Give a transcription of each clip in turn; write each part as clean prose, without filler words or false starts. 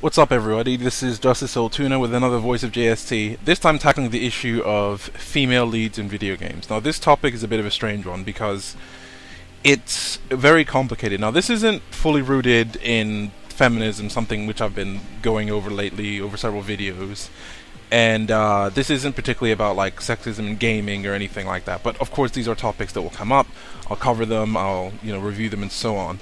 What's up, everybody? This is JusticeSoulTuna with another voice of JST. This time tackling the issue of female leads in video games. Now, this topic is a bit of a strange one because it's very complicated. Now, this isn't fully rooted in feminism, something which I've been going over lately over several videos. And this isn't particularly about like sexism in gaming or anything like that. But of course, these are topics that will come up. I'll cover them. I'll review them and so on.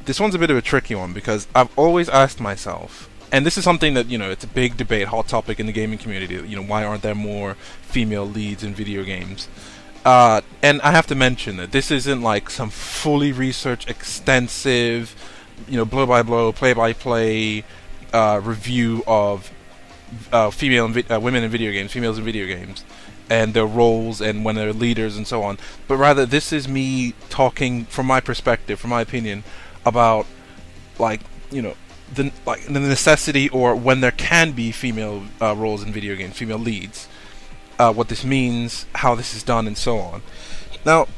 This one's a bit of a tricky one because I've always asked myself, and this is something that, it's a big debate, hot topic in the gaming community, why aren't there more female leads in video games? And I have to mention that this isn't like some fully researched, extensive, blow-by-blow, play-by-play review of women in video games, females in video games, and their roles and when they're leaders and so on. But rather, this is me talking from my perspective, from my opinion, about the necessity, or when there can be female roles in video games, female leads, what this means, how this is done, and so on. Now,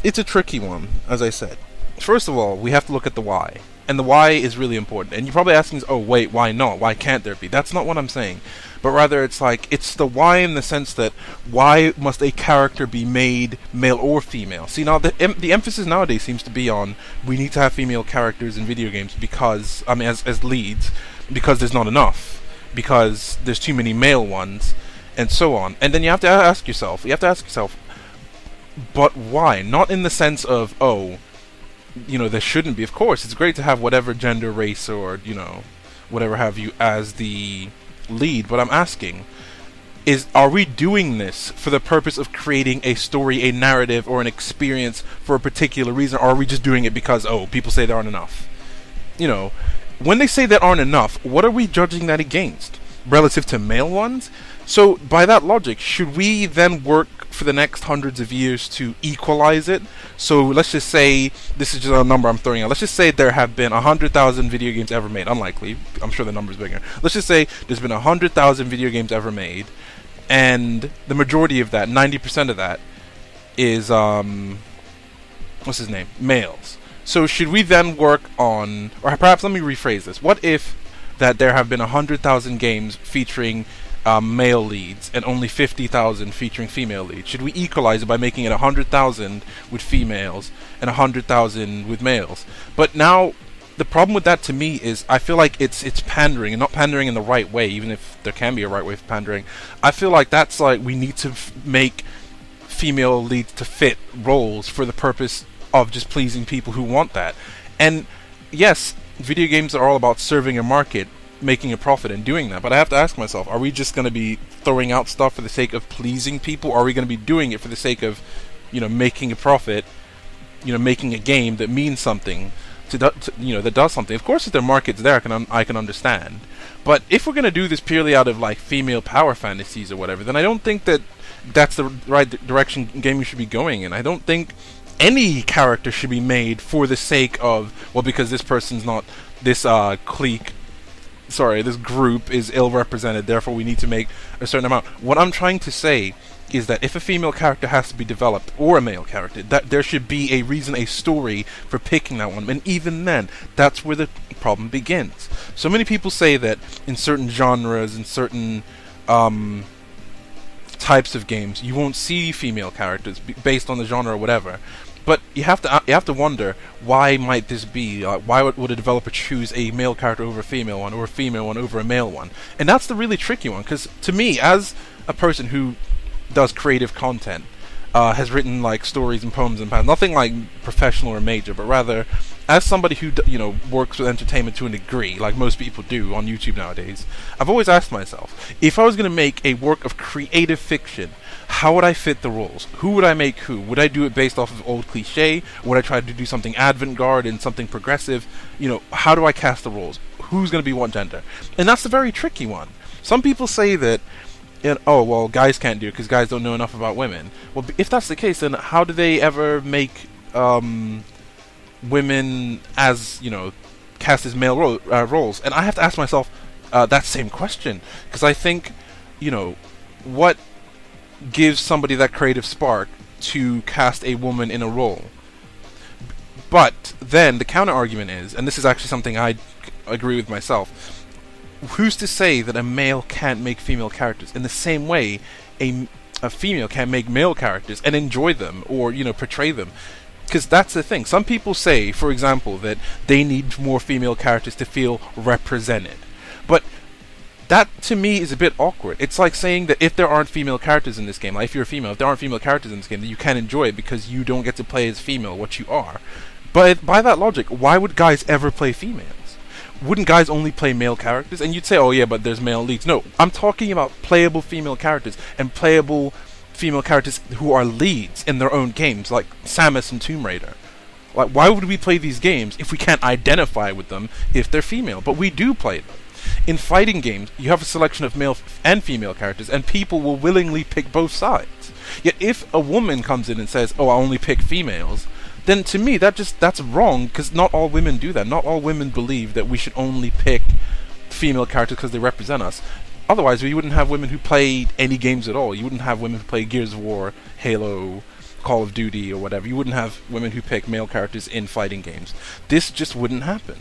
it's a tricky one, as I said. First of all, we have to look at the why. And the why is really important. And you're probably asking, oh wait, why not? Why can't there be? That's not what I'm saying. But rather, it's the why in the sense that, why must a character be made male or female? See, now the emphasis nowadays seems to be on, we need to have female characters in video games because, as leads, because there's not enough, because there's too many male ones, and so on. And then you have to ask yourself, but why? Not in the sense of, there shouldn't be. Of course, it's great to have whatever gender, race, or, whatever have you as the lead. But I'm asking is, are we doing this for the purpose of creating a story, a narrative, or an experience for a particular reason, or are we just doing it because, people say there aren't enough? When they say there aren't enough, what are we judging that against? Relative to male ones? So, by that logic, should we then work for the next hundreds of years to equalize it? So, let's just say, this is just a number I'm throwing out, let's just say there have been 100,000 video games ever made. Unlikely, I'm sure the number's bigger. Let's just say there's been 100,000 video games ever made, and the majority of that, 90% of that, is, what's his name? Males. So, should we then work on, or perhaps let me rephrase this, what if that there have been 100,000 games featuring male leads and only 50,000 featuring female leads? Should we equalize it by making it 100,000 with females and 100,000 with males? But now, the problem with that to me is, I feel like it's pandering, and not pandering in the right way, even if there can be a right way for pandering. I feel like that's like, we need to make female leads to fit roles for the purpose of just pleasing people who want that. And yes, video games are all about serving a market, making a profit and doing that, but I have to ask myself, are we just going to be throwing out stuff for the sake of pleasing people, or are we going to be doing it for the sake of making a profit, making a game that means something that does something? Of course, if their market's there, I can understand, but if we're going to do this purely out of like female power fantasies or whatever, then I don't think that that's the right direction gaming should be going in. I don't think any character should be made for the sake of, because this person's not, this this group is ill-represented, therefore we need to make a certain amount. What I'm trying to say is that if a female character has to be developed, or a male character, that there should be a reason, a story for picking that one. And even then, that's where the problem begins. So many people say that in certain genres, in certain types of games, you won't see female characters based on the genre or whatever. But you have to wonder, why might this be? Why would a developer choose a male character over a female one, or a female one over a male one? And that's the really tricky one, because to me, as a person who does creative content, has written like stories and poems and nothing like professional or major, but rather as somebody who works with entertainment to a degree, like most people do on YouTube nowadays, I've always asked myself, if I was going to make a work of creative fiction, how would I fit the roles? Who would I make who? Would I do it based off of old cliche? Would I try to do something avant-garde and something progressive? How do I cast the roles? Who's going to be what gender? And that's a very tricky one. Some people say that, guys can't do it because guys don't know enough about women. Well, if that's the case, then how do they ever make women as, cast as male roles? And I have to ask myself that same question, because I think, what gives somebody that creative spark to cast a woman in a role? But then the counter argument is, and this is actually something I agree with myself, who's to say that a male can't make female characters? In the same way, a female can make male characters and enjoy them, or portray them. Because that's the thing. Some people say, for example, that they need more female characters to feel represented. But that, to me, is a bit awkward. It's like saying that if there aren't female characters in this game, like if you're a female, if there aren't female characters in this game, then you can't enjoy it because you don't get to play as female, what you are. But by that logic, why would guys ever play females? Wouldn't guys only play male characters? And you'd say, oh yeah, but there's male leads. No, I'm talking about playable female characters, and playable female characters who are leads in their own games, like Samus and Tomb Raider. Like, why would we play these games if we can't identify with them if they're female? But we do play them. In fighting games, you have a selection of male and female characters, and people will willingly pick both sides. Yet if a woman comes in and says, oh, I only pick females, then to me that's wrong, because not all women do that. Not all women believe that we should only pick female characters because they represent us. Otherwise, we wouldn't have women who played any games at all. You wouldn't have women who play Gears of War, Halo, Call of Duty, or whatever. You wouldn't have women who pick male characters in fighting games. This just wouldn't happen.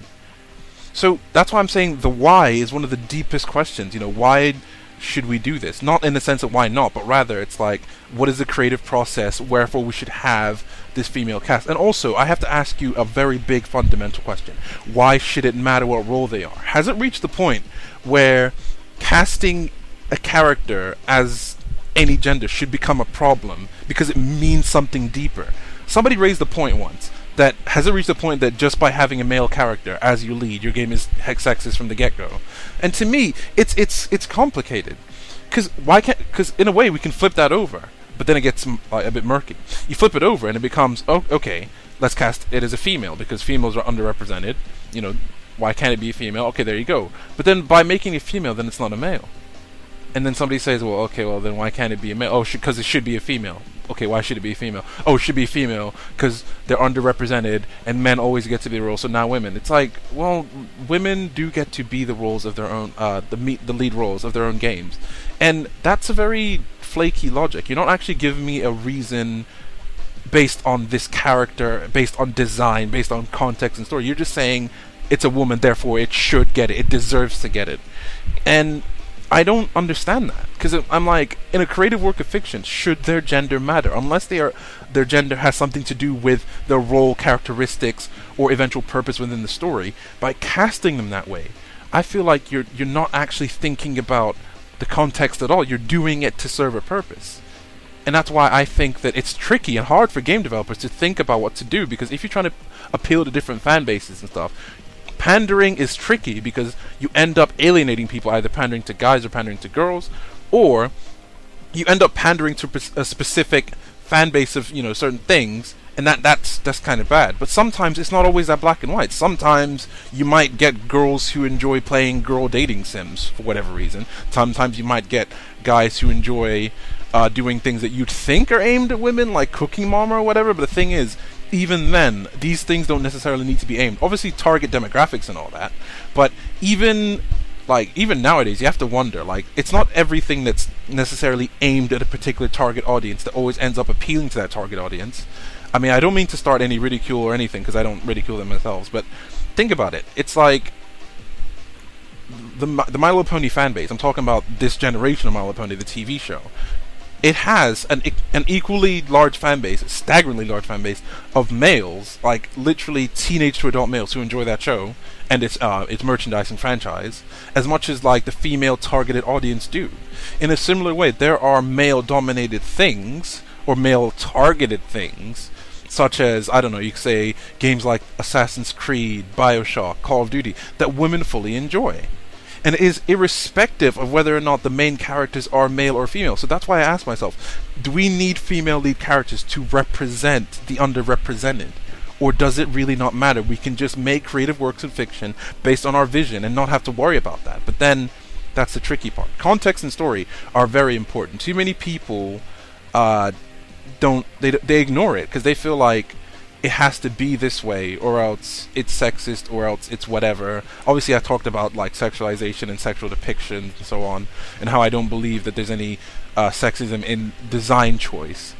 So that's why I'm saying the why is one of the deepest questions. Why should we do this? Not in the sense of why not, but rather it's like, what is the creative process, wherefore we should have this female cast? And also, I have to ask you a very big fundamental question. Why should it matter what role they are? Has it reached the point where casting a character as any gender should become a problem because it means something deeper? Somebody raised the point once that, has it reached the point that just by having a male character as you lead, your game is sexist from the get-go? And to me, it's complicated. Because in a way we can flip that over, but then it gets a bit murky. You flip it over and it becomes, oh, okay, let's cast it as a female because females are underrepresented. Why can't it be a female? Okay, there you go. But then by making it female, then it's not a male. And then somebody says, well, okay, well then why can't it be a male? Oh, because it should be a female. Okay, why should it be a female? Oh, it should be a female because they're underrepresented and men always get to be the role, so now women. It's like, well, women do get to be the roles of their own, the lead roles of their own games. And that's a very flaky logic. You're not actually giving me a reason based on this character, based on design, based on context and story. You're just saying it's a woman, therefore it should get it. It deserves to get it. And I don't understand that, because I'm like, in a creative work of fiction, should their gender matter? Unless their gender has something to do with their role, characteristics, or eventual purpose within the story, by casting them that way, I feel like you're not actually thinking about the context at all. You're doing it to serve a purpose. And that's why I think that it's tricky and hard for game developers to think about what to do, because if you're trying to appeal to different fan bases and stuff, pandering is tricky because you end up alienating people, either pandering to guys or pandering to girls, or you end up pandering to a specific fan base of certain things, and that's kind of bad. But sometimes it's not always that black and white. Sometimes you might get girls who enjoy playing girl dating sims for whatever reason. Sometimes you might get guys who enjoy doing things that you'd think are aimed at women, like Cooking Mama or whatever. But the thing is, even then, these things don't necessarily need to be aimed. Obviously, target demographics and all that, but even nowadays, you have to wonder, it's not everything that's necessarily aimed at a particular target audience that always ends up appealing to that target audience. I mean, I don't mean to start any ridicule or anything, because I don't ridicule them themselves, but think about it. It's like the My Little Pony fan base. I'm talking about this generation of My Little Pony, the TV show. It has an equally large fan base, a staggeringly large fan base of males, like literally teenage to adult males who enjoy that show and its merchandise and franchise, as much as like the female targeted audience do. In a similar way, there are male-dominated things or male-targeted things, such as, I don't know, you could say games like Assassin's Creed, BioShock, Call of Duty, that women fully enjoy. And it is irrespective of whether or not the main characters are male or female. So that's why I ask myself, do we need female lead characters to represent the underrepresented? Or does it really not matter? We can just make creative works of fiction based on our vision and not have to worry about that. But then, that's the tricky part. Context and story are very important. Too many people they ignore it because they feel like it has to be this way, or else it's sexist, or else it's whatever. Obviously, I talked about like sexualization and sexual depictions and so on, and how I don't believe that there's any sexism in design choice.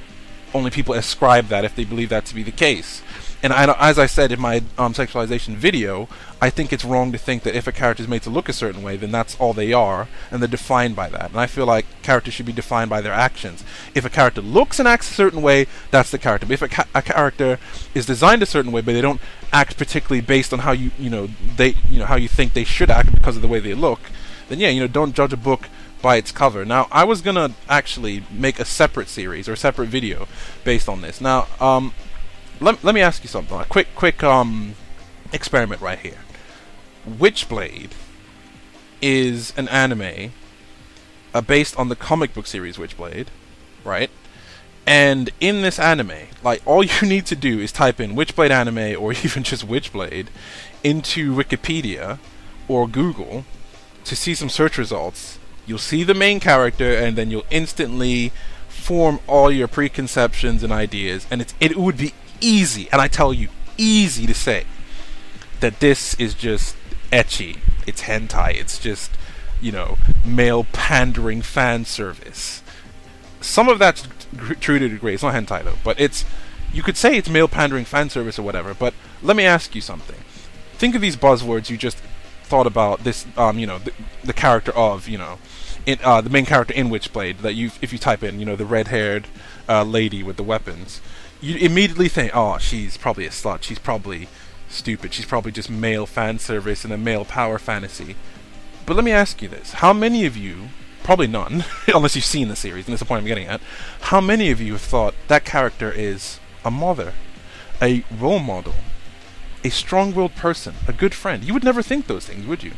Only people ascribe that if they believe that to be the case. And as I said in my sexualization video, I think it's wrong to think that if a character is made to look a certain way, then that's all they are, and they're defined by that. And I feel like characters should be defined by their actions. If a character looks and acts a certain way, that's the character. But if a character is designed a certain way, but they don't act particularly based on how how you think they should act because of the way they look, then yeah, don't judge a book by its cover. Now, I was gonna actually make a separate series or a separate video based on this. Now, let me ask you something. A quick experiment right here. Witchblade is an anime based on the comic book series Witchblade, right? And in this anime, like, all you need to do is type in Witchblade anime or even just Witchblade into Wikipedia or Google to see some search results. You'll see the main character, and then you'll instantly form all your preconceptions and ideas, and it would be easy, and I tell you, easy to say that this is just ecchi, it's hentai, it's just, male pandering fan service. Some of that's true to a degree. It's not hentai though, but you could say it's male pandering fan service or whatever. But let me ask you something. Think of these buzzwords you just thought about. This, the character of, the main character in Witchblade. That if you type in, the red-haired lady with the weapons, you immediately think, oh, she's probably a slut. She's probably stupid. She's probably just male fan service and a male power fantasy. But let me ask you this: how many of you? Probably none, unless you've seen the series, and that's the point I'm getting at. How many of you have thought that character is a mother, a role model, a strong-willed person, a good friend? You would never think those things, would you?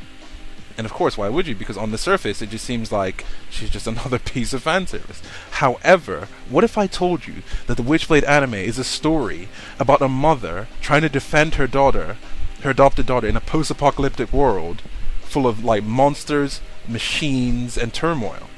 And of course, why would you? Because on the surface, it just seems like she's just another piece of fan service. However, what if I told you that the Witchblade anime is a story about a mother trying to defend her daughter, her adopted daughter, in a post-apocalyptic world full of, like, monsters, machines, and turmoil?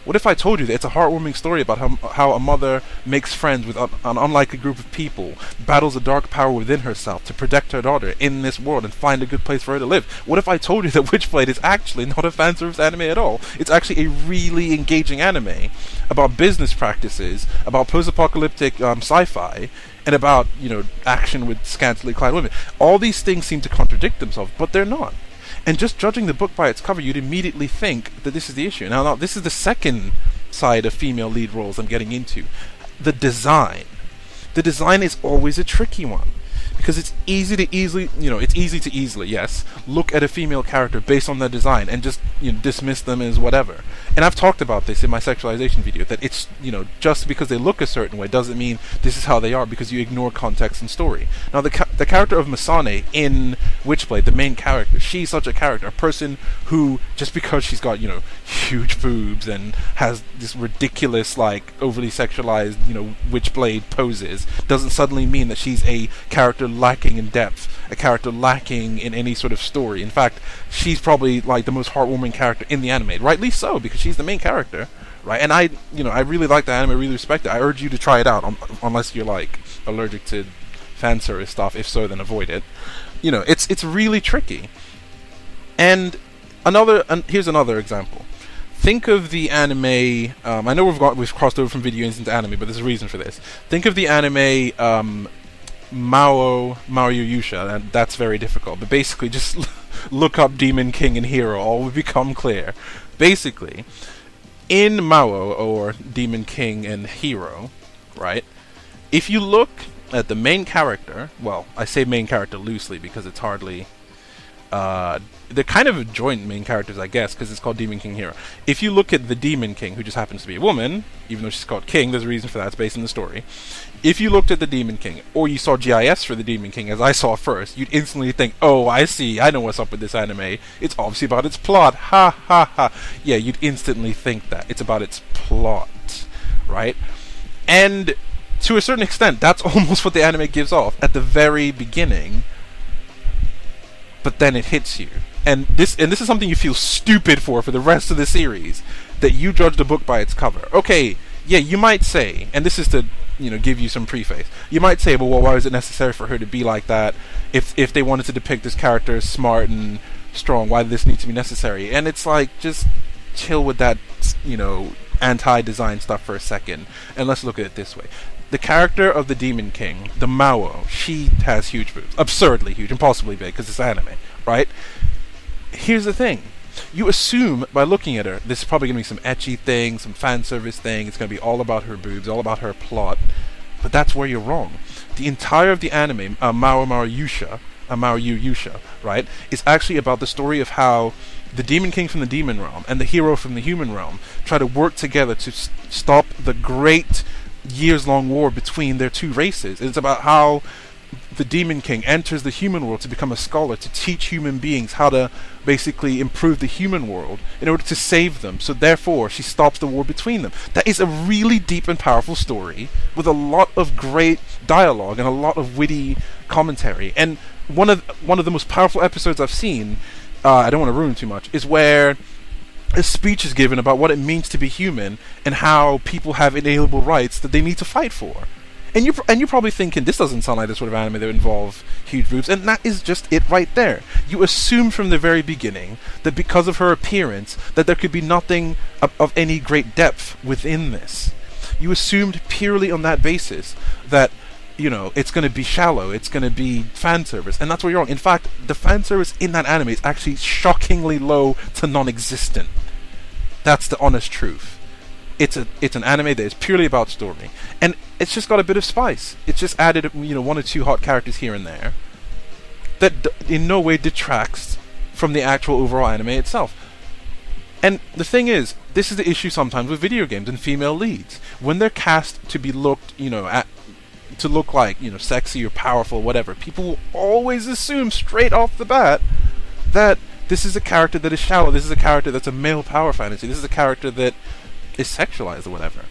What if I told you that it's a heartwarming story about how a mother makes friends with an unlikely group of people, battles a dark power within herself to protect her daughter in this world and find a good place for her to live? What if I told you that Witchblade is actually not a fanservice anime at all? It's actually a really engaging anime about business practices, about post-apocalyptic sci-fi, and about, action with scantily clad women. All these things seem to contradict themselves, but they're not. And just judging the book by its cover, you'd immediately think that this is the issue. Now, this is the second side of female lead roles I'm getting into. The design. The design is always a tricky one. Because it's easy to easily, yes, look at a female character based on their design and just, dismiss them as whatever. And I've talked about this in my sexualization video, that it's, just because they look a certain way doesn't mean this is how they are, because you ignore context and story. Now, the character of Masane in Witchblade, the main character, she's such a character, a person who, just because she's got, huge boobs and has this ridiculous, like, overly sexualized, Witchblade poses, doesn't suddenly mean that she's a character lacking in depth, a character lacking in any sort of story. In fact, she's probably, like, the most heartwarming character in the anime, rightly so, because she's the main character, right? And I really like the anime, I really respect it. I urge you to try it out, unless you're, like, allergic to fan service stuff. If so, then avoid it. It's really tricky. And here's another example. Think of the anime. I know we've crossed over from video games into anime, but there's a reason for this. Think of the anime Mario Yusha, and that's very difficult. But basically, just look up Demon King and Hero. All will become clear. Basically, in Mao, or Demon King and Hero, right? If you look at the main character, well, I say main character loosely because it's hardly... they're kind of joint main characters, I guess, because it's called Demon King Hero. If you look at the Demon King, who just happens to be a woman, even though she's called King, there's a reason for that, it's based in the story. If you looked at the Demon King, or you saw GIS for the Demon King, as I saw first, you'd instantly think, oh, I see, I know what's up with this anime. It's obviously about its plot. Ha ha ha. Yeah, you'd instantly think that. It's about its plot, right? And to a certain extent, that's almost what the anime gives off at the very beginning. But then it hits you. And this is something you feel stupid for the rest of the series, that you judge the book by its cover. Okay, yeah, you might say, and this is to, give you some preface. You might say, well, why is it necessary for her to be like that? If they wanted to depict this character as smart and strong, why did this need to be necessary? And it's like, just chill with that, anti-design stuff for a second, and let's look at it this way. the character of the Demon King, the Mao, she has huge boobs. Absurdly huge, impossibly big, because it's anime, right? Here's the thing. You assume, by looking at her, this is probably going to be some ecchi thing, some fan service thing, it's going to be all about her boobs, all about her plot, but that's where you're wrong. The entire of the anime, Yusha, right, is actually about the story of how the Demon King from the Demon Realm and the hero from the Human Realm try to work together to stop the great years-long war between their two races. It's about how the Demon King enters the human world to become a scholar, to teach human beings how to basically improve the human world in order to save them. So therefore, she stops the war between them. That is a really deep and powerful story with a lot of great dialogue and a lot of witty commentary. And one of the most powerful episodes I've seen, I don't want to ruin too much, is where a speech is given about what it means to be human and how people have inalienable rights that they need to fight for. And you're probably thinking, this doesn't sound like the sort of anime that would involve huge boobs, and that is just it right there. You assume from the very beginning that because of her appearance, that there could be nothing of any great depth within this. You assumed purely on that basis that, you know, it's going to be shallow, it's going to be fan service, and that's where you're wrong. In fact, the fan service in that anime is actually shockingly low to non-existent. That's the honest truth. It's an anime that is purely about story, and it's just got a bit of spice. It's just added, you know, one or two hot characters here and there that in no way detracts from the actual overall anime itself. And the thing is, this is the issue sometimes with video games and female leads. When they're cast to be looked, you know, to look like, you know, sexy or powerful, whatever, people will always assume straight off the bat that this is a character that is shallow, this is a character that's a male power fantasy, this is a character that is sexualized or whatever.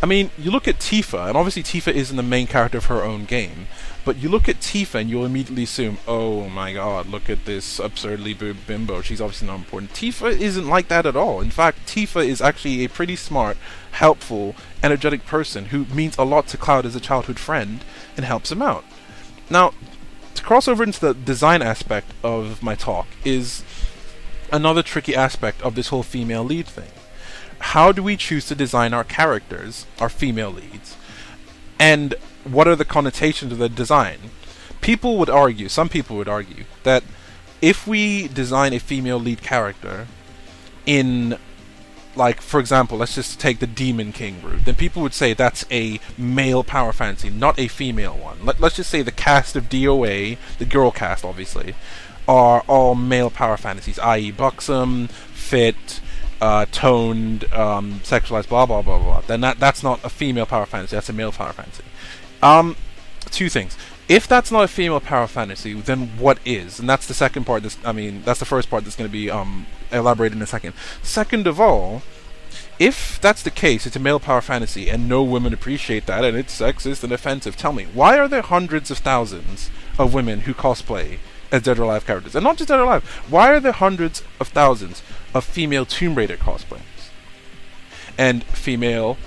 I mean, you look at Tifa, and obviously Tifa isn't the main character of her own game, but you look at Tifa and you'll immediately assume, oh my god, look at this absurdly bimbo, she's obviously not important. Tifa isn't like that at all. In fact, Tifa is actually a pretty smart, helpful, energetic person who means a lot to Cloud as a childhood friend and helps him out. Now, to cross over into the design aspect of my talk is another tricky aspect of this whole female lead thing. How do we choose to design our characters, our female leads, and what are the connotations of the design? Some people would argue, that if we design a female lead character in, like, for example, let's just take the Demon King route, then people would say that's a male power fantasy, not a female one. Let's just say the cast of DOA, the girl cast obviously, are all male power fantasies, i.e. buxom, fit, toned, sexualized, blah blah blah blah. Then that's not a female power fantasy. That's a male power fantasy. Two things. If that's not a female power fantasy, then what is? And that's the second part. That's the first part that's going to be elaborated in a second. Second of all, if that's the case, it's a male power fantasy, and no women appreciate that, and it's sexist and offensive. Tell me, why are there hundreds of thousands of women who cosplay as Dead or Alive characters? And not just Dead or Alive. Why are there hundreds of thousands of female Tomb Raider cosplayers and female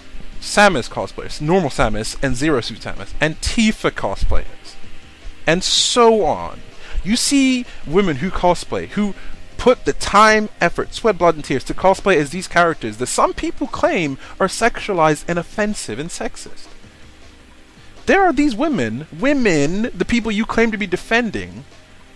Samus cosplayers, normal Samus and Zero Suit Samus, and Tifa cosplayers, and so on? You see women who cosplay, who put the time, effort, sweat, blood, and tears to cosplay as these characters that some people claim are sexualized and offensive and sexist. There are these women, the people you claim to be defending,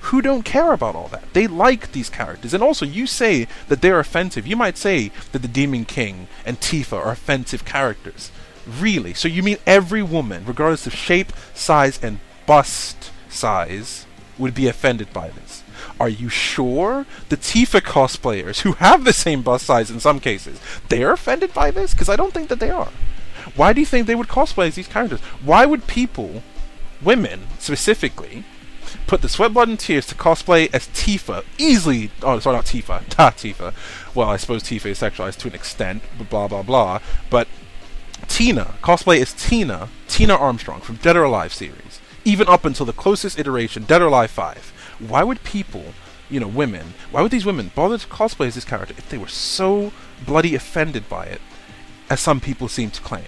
who don't care about all that. They like these characters. And also, you say that they're offensive. You might say that the Demon King and Tifa are offensive characters. Really? So you mean every woman, regardless of shape, size, and bust size, would be offended by this? Are you sure the Tifa cosplayers, who have the same bust size in some cases, they're offended by this? Because I don't think that they are. Why do you think they would cosplay as these characters? Why would people, women specifically, put the sweat, blood, and tears to cosplay as Tifa easily? Oh, sorry, not Tifa. Tifa. Well, I suppose Tifa is sexualized to an extent, blah, blah, blah. But Tina, cosplay as Tina Armstrong from Dead or Alive series, even up until the closest iteration, Dead or Alive 5. Why would people, women, why would these women bother to cosplay as this character if they were so bloody offended by it, as some people seem to claim?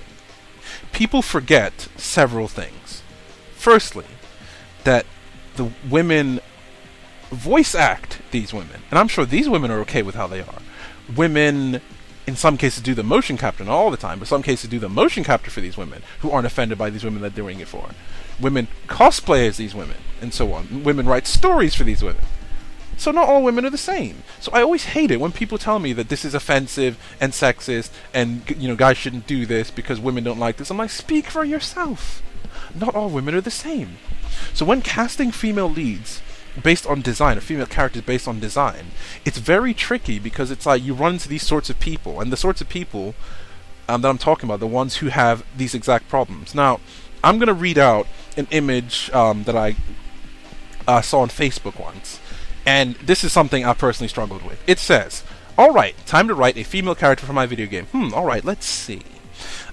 People forget several things. Firstly, that the women voice act these women, and I'm sure these women are okay with how they are. Women in some cases do the motion capture, not all the time, but some cases do the motion capture for these women who aren't offended by these women that they're doing it for. Women cosplay as these women, and so on. Women write stories for these women. So not all women are the same. So I always hate it when people tell me that this is offensive and sexist, and guys shouldn't do this because women don't like this. I'm like, speak for yourself. Not all women are the same. So when casting female leads based on design, or female characters based on design, it's very tricky, because it's like you run into these sorts of people, and the sorts of people that I'm talking about, the ones who have these exact problems. Now, I'm going to read out an image that I saw on Facebook once, and this is something I personally struggled with. It says, "Alright, time to write a female character for my video game. Alright, let's see.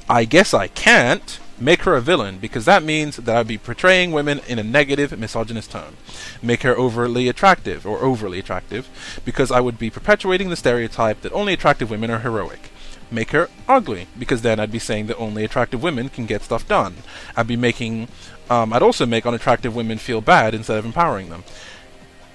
I guess I can't make her a villain, because that means that I'd be portraying women in a negative, misogynist tone. Make her overly attractive, because I would be perpetuating the stereotype that only attractive women are heroic. Make her ugly, because then I'd be saying that only attractive women can get stuff done. I'd also make unattractive women feel bad instead of empowering them.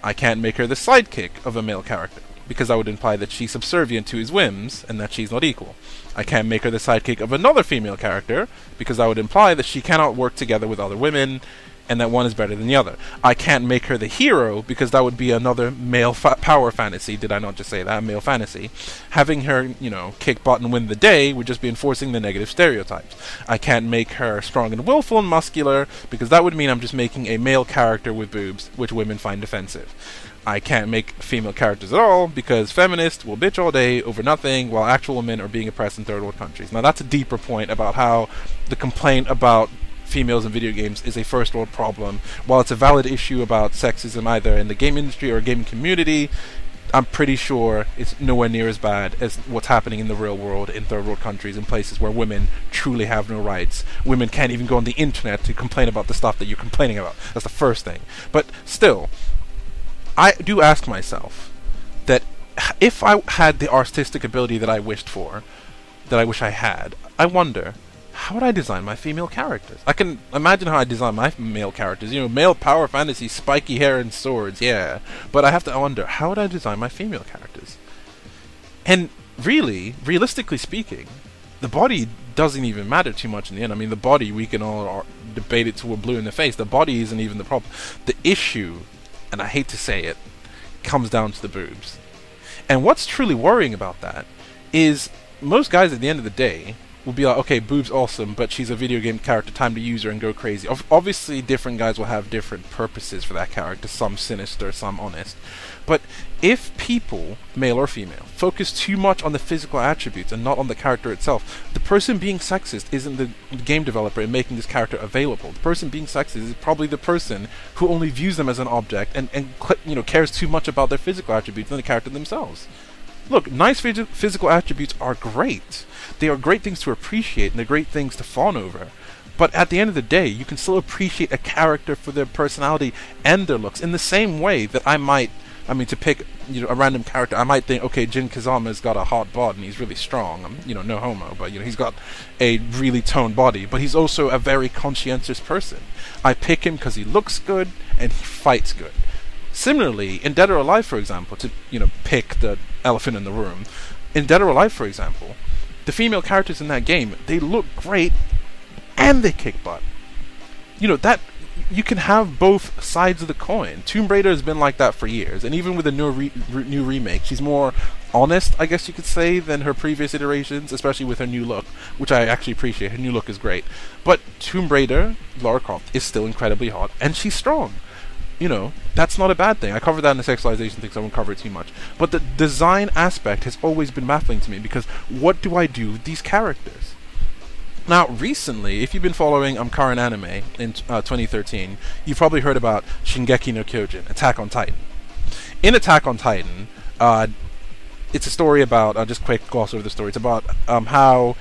I can't make her the sidekick of a male character, because I would imply that she's subservient to his whims and that she's not equal. I can't make her the sidekick of another female character, because I would imply that she cannot work together with other women and that one is better than the other. I can't make her the hero, because that would be another male power fantasy. Did I not just say that? Male fantasy. Having her, kick butt and win the day would just be enforcing the negative stereotypes. I can't make her strong and willful and muscular, because that would mean I'm just making a male character with boobs, which women find offensive. I can't make female characters at all, because feminists will bitch all day over nothing, while actual women are being oppressed in third world countries." Now that's a deeper point about how the complaint about females in video games is a first world problem. While it's a valid issue about sexism either in the game industry or gaming community, I'm pretty sure it's nowhere near as bad as what's happening in the real world in third world countries, in places where women truly have no rights. Women can't even go on the internet to complain about the stuff that you're complaining about. That's the first thing. But still, I do ask myself that if I had the artistic ability that I wished for, that I wish I had, I wonder, how would I design my female characters? I can imagine how I design my male characters. Male power fantasy, spiky hair and swords, yeah. But I have to wonder, how would I design my female characters? And really, realistically speaking, the body doesn't even matter too much in the end. I mean, the body, we can all debate it till we're blue in the face. The body isn't even the problem. The issue, and I hate to say it, comes down to the boobs. And what's truly worrying about that is most guys at the end of the day will be like, okay, boobs awesome, but she's a video game character, time to use her and go crazy. Obviously, different guys will have different purposes for that character, some sinister, some honest. But if people, male or female, focus too much on the physical attributes and not on the character itself, the person being sexist isn't the game developer in making this character available. The person being sexist is probably the person who only views them as an object and cares too much about their physical attributes than the character themselves. Look, nice physical attributes are great. They are great things to appreciate, and they're great things to fawn over. But at the end of the day, you can still appreciate a character for their personality and their looks in the same way that to pick a random character, I might think, okay, Jin Kazama's got a hot bod and he's really strong. No homo, but he's got a really toned body. But he's also a very conscientious person. I pick him because he looks good and he fights good. Similarly, in Dead or Alive, for example, to pick the elephant in the room, in Dead or Alive, for example, the female characters in that game, they look great and they kick butt. That you can have both sides of the coin. Tomb Raider has been like that for years, and even with the new remake, she's more honest, I guess you could say, than her previous iterations, especially with her new look, which I actually appreciate. Her new look is great. But Tomb Raider, Lara Croft, is still incredibly hot, and she's strong. That's not a bad thing. I covered that in the sexualization thing, so I won't cover it too much. But the design aspect has always been baffling to me, because what do I do with these characters? Now, recently, if you've been following current anime in 2013, you've probably heard about Shingeki no Kyojin, Attack on Titan. In Attack on Titan, it's a story about, I'll just quick gloss over the story, it's about how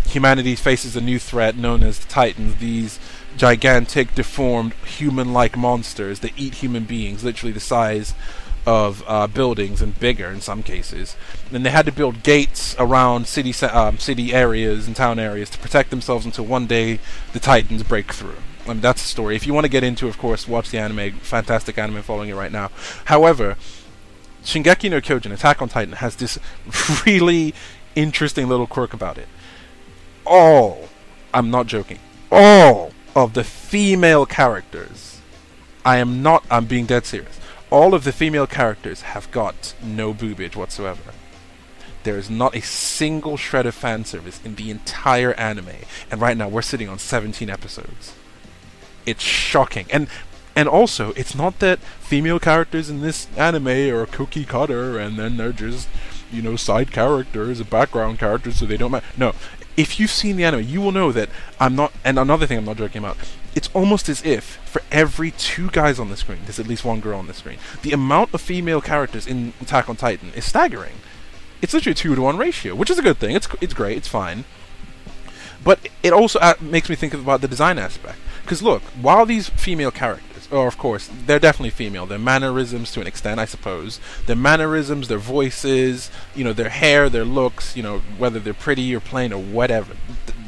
humanity faces a new threat known as the Titans, these gigantic, deformed, human-like monsters that eat human beings, literally the size of buildings and bigger in some cases. And they had to build gates around city areas and town areas to protect themselves until one day the Titans break through. That's the story. If you want to get into, of course, watch the anime. Fantastic anime, following it right now. However, Shingeki no Kyojin, Attack on Titan, has this really interesting little quirk about it. I'm not joking, all of the female characters, I'm being dead serious, all of the female characters have got no boobage whatsoever. There is not a single shred of fan service in the entire anime, and right now we're sitting on 17 episodes. It's shocking. And also, it's not that female characters in this anime are cookie cutter and then they're just, side characters, background characters, so they don't matter. No. If you've seen the anime, you will know that I'm not, and another thing I'm not joking about, it's almost as if for every 2 guys on the screen, there's at least 1 girl on the screen. The amount of female characters in Attack on Titan is staggering. It's literally a 2-to-1 ratio, which is a good thing. It's great, it's fine. But it also makes me think about the design aspect. Because look, while these female characters, of course, they're definitely female. Their mannerisms, to an extent, I suppose. Their mannerisms, their voices, their hair, their looks, whether they're pretty or plain or whatever.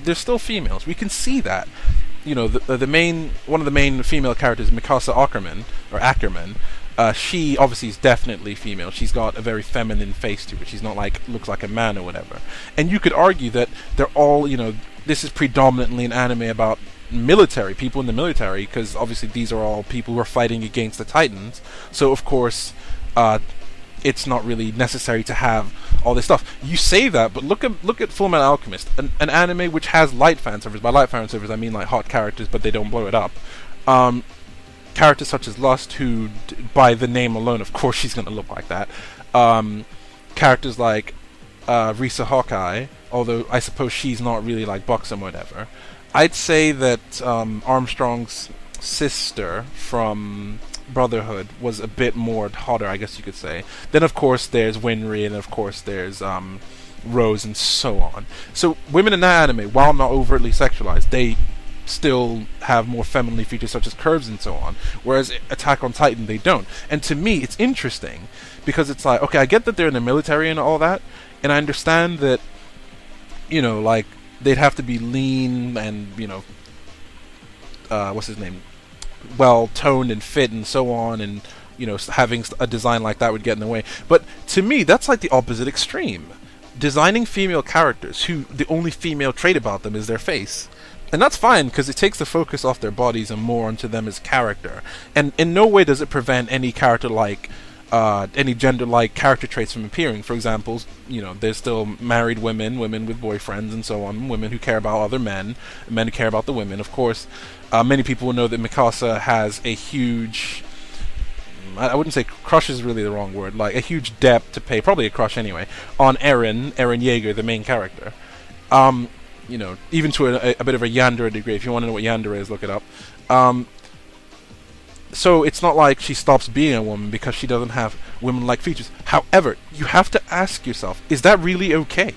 They're still females. We can see that. One of the main female characters, Mikasa Ackerman, she obviously is definitely female. She's got a very feminine face to her. She's not looks like a man or whatever. And you could argue that they're all, this is predominantly an anime about people in the military, because obviously these are all people who are fighting against the Titans. So of course, it's not really necessary to have all this stuff. You say that, but look at Fullmetal Alchemist, an anime which has light fan service. By light fan service, I mean like hot characters, but they don't blow it up. Characters such as Lust, who, by the name alone, of course she's going to look like that. Characters like Risa Hawkeye, although I suppose she's not really like buxom or whatever. I'd say that Armstrong's sister from Brotherhood was a bit more hotter, I guess you could say. Then of course there's Winry, and of course there's Rose, and so on. So women in that anime, while not overtly sexualized, they still have more feminine features such as curves and so on, whereas Attack on Titan, they don't. And to me, it's interesting, because it's like, okay, I get that they're in the military and all that, and I understand that, they'd have to be lean and, what's his name, well toned and fit and so on, and having a design like that would get in the way. But to me, that's like the opposite extreme. Designing female characters who the only female trait about them is their face. And that's fine, because it takes the focus off their bodies and more onto them as character. And in no way does it prevent any character-like, any gender-like character traits from appearing. For example, there's still married women with boyfriends and so on, women who care about other men who care about the women. Of course, many people will know that Mikasa has a huge, I wouldn't say crush is really the wrong word, like a huge debt to pay, probably a crush anyway, on Eren Yeager, the main character. Even to a bit of a yandere degree. If you want to know what yandere is, look it up. So it's not like she stops being a woman because she doesn't have women-like features. However, you have to ask yourself, is that really okay?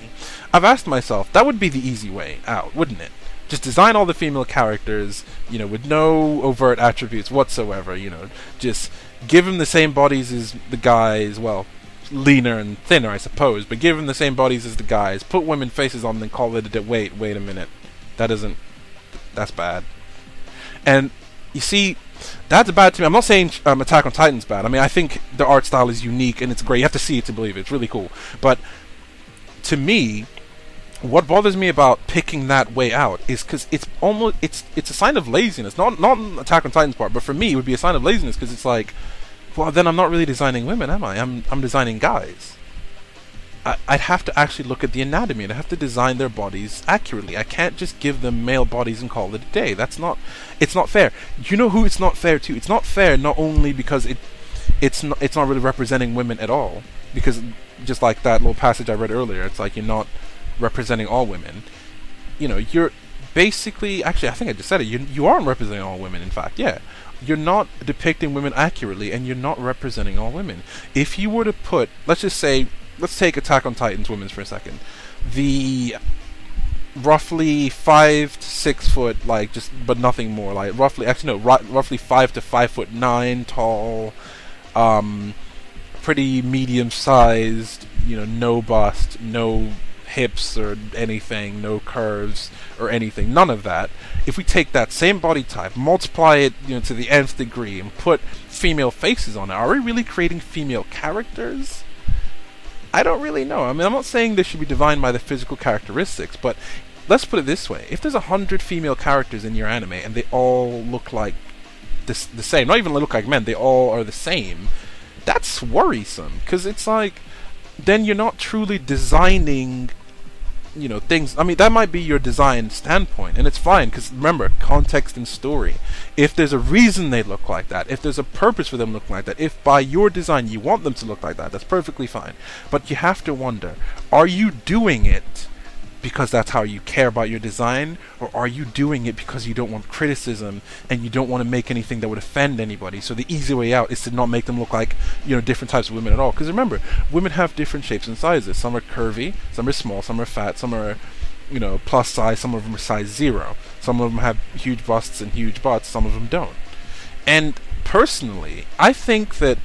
I've asked myself, that would be the easy way out, wouldn't it? Just design all the female characters, with no overt attributes whatsoever, just give them the same bodies as the guys, well, leaner and thinner, I suppose, but give them the same bodies as the guys, put women faces on them and call it a wait a minute. That's bad. And, you see, that's bad to me. I'm not saying Attack on Titan's bad. I mean, I think the art style is unique and it's great. You have to see it to believe it. It's really cool. But, to me, what bothers me about picking that way out is because it's a sign of laziness. Not Attack on Titan's part, but for me, it would be a sign of laziness, because it's like, well, then I'm not really designing women, am I? I'm designing guys. I'd have to actually look at the anatomy, and I have to design their bodies accurately. I can't just give them male bodies and call it a day. It's not fair. You know who it's not fair to? It's not fair not only because it's not really representing women at all, because just like that little passage I read earlier, it's like you're not representing all women. You're basically, actually, I think I just said it, you aren't representing all women, in fact, yeah. You're not depicting women accurately, and you're not representing all women. If you were to put, let's take Attack on Titan's women for a second. The roughly 5 to 6 foot, but nothing more, roughly 5 to 5'9" tall, pretty medium sized, no bust, no hips or anything, no curves or anything, none of that. If we take that same body type, multiply it, to the nth degree, and put female faces on it, are we really creating female characters? I don't really know. I mean, I'm not saying they should be defined by the physical characteristics, but let's put it this way. If there's 100 female characters in your anime and they all look like the same, not even look like men, they all are the same, that's worrisome, because it's like, then you're not truly designing, you know, things. I mean, that might be your design standpoint, and it's fine, because remember, context and story. If there's a reason they look like that, if there's a purpose for them looking like that, if by your design you want them to look like that, that's perfectly fine. But you have to wonder, are you doing it because that's how you care about your design, or are you doing it because you don't want criticism and you don't want to make anything that would offend anybody? So the easy way out is to not make them look like, you know, different types of women at all. Because remember, women have different shapes and sizes. Some are curvy, some are small, some are fat, some are, you know, plus size, some of them are size 0. Some of them have huge busts and huge butts, some of them don't. And personally, I think that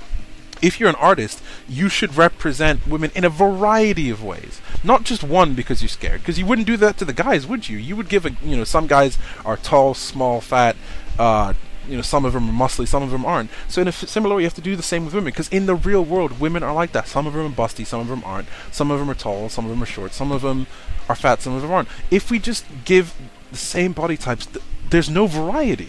if you're an artist, you should represent women in a variety of ways. Not just one because you're scared. Because you wouldn't do that to the guys, would you? You would give you know, some guys are tall, small, fat, you know, some of them are muscly, some of them aren't. So in a similar way, you have to do the same with women. Because in the real world, women are like that. Some of them are busty, some of them aren't. Some of them are tall, some of them are short, some of them are fat, some of them aren't. If we just give the same body types, there's no variety.